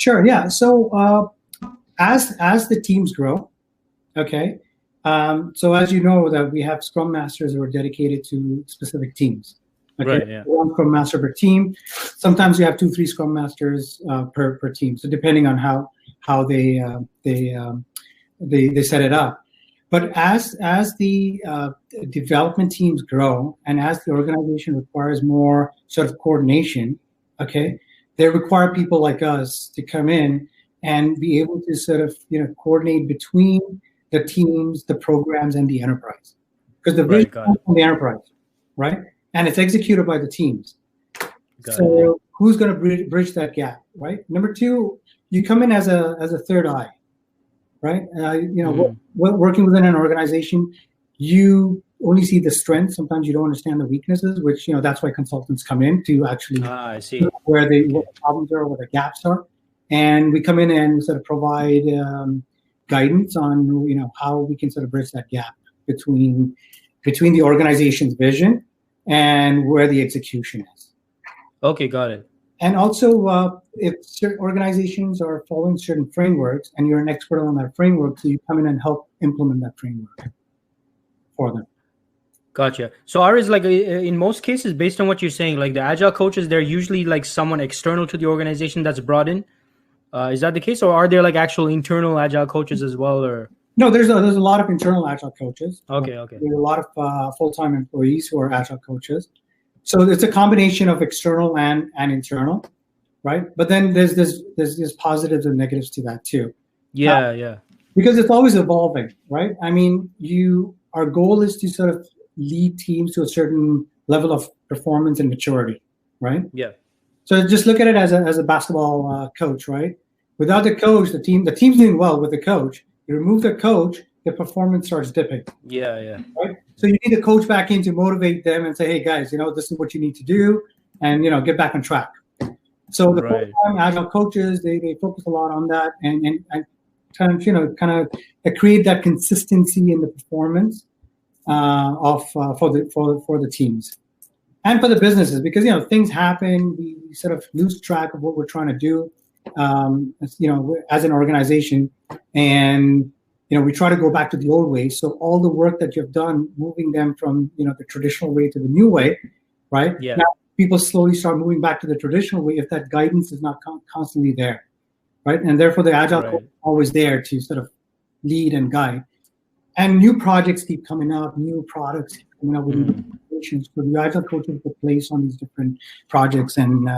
Sure. Yeah. So as the teams grow, okay. So as you know, that we have Scrum Masters who are dedicated to specific teams. Okay. Right, yeah. One Scrum Master per team. Sometimes you have 2-3 Scrum Masters per team. So depending on how they set it up. But as the development teams grow and as the organization requires more sort of coordination, okay, they require people like us to come in and be able to sort of coordinate between the teams, the programs, and the enterprise, because the vision comes from the enterprise, right? And it's executed by the teams. So who's going to bridge that gap, right? Number two, you come in as a third eye, right? Working within an organization, you only see the strengths. Sometimes you don't understand the weaknesses, which that's why consultants come in to actually I see what the problems are, what the gaps are, and we come in and sort of provide guidance on how we can sort of bridge that gap between the organization's vision and where the execution is. Okay, got it. And also, if certain organizations are following certain frameworks and you're an expert on that framework, so you come in and help implement that framework for them. Gotcha. So Aariz, like in most cases, based on what you're saying, like the Agile coaches, they're usually like someone external to the organization that's brought in. Is that the case, or are there like actual internal Agile coaches as well? Or no, there's a lot of internal Agile coaches. Okay. There's a lot of full-time employees who are Agile coaches. So it's a combination of external and internal, right? But then there's positives and negatives to that too. Yeah. Because it's always evolving, right? I mean, our goal is to sort of lead teams to a certain level of performance and maturity, right? Yeah. So just look at it as a basketball coach, right? Without the coach, the team's doing well with the coach. You remove the coach, the performance starts dipping. Yeah. Right. So you need the coach back in to motivate them and say, hey guys, this is what you need to do, and get back on track. So the full-time Agile coaches, they focus a lot on that and kind of create that consistency in the performance for the teams and for the businesses, because things happen. We sort of lose track of what we're trying to do as an organization, and we try to go back to the old way. So all the work that you've done, moving them from the traditional way to the new way, right? Yeah. Now people slowly start moving back to the traditional way if that guidance is not constantly there, right? And therefore the Agile coach is always there to sort of lead and guide. And new projects keep coming up, new products keep coming up with new applications. So the Agile coaches put place on these different projects and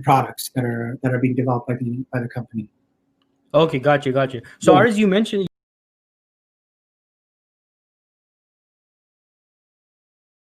products that are being developed by the company. Okay, gotcha. So Aariz, you mentioned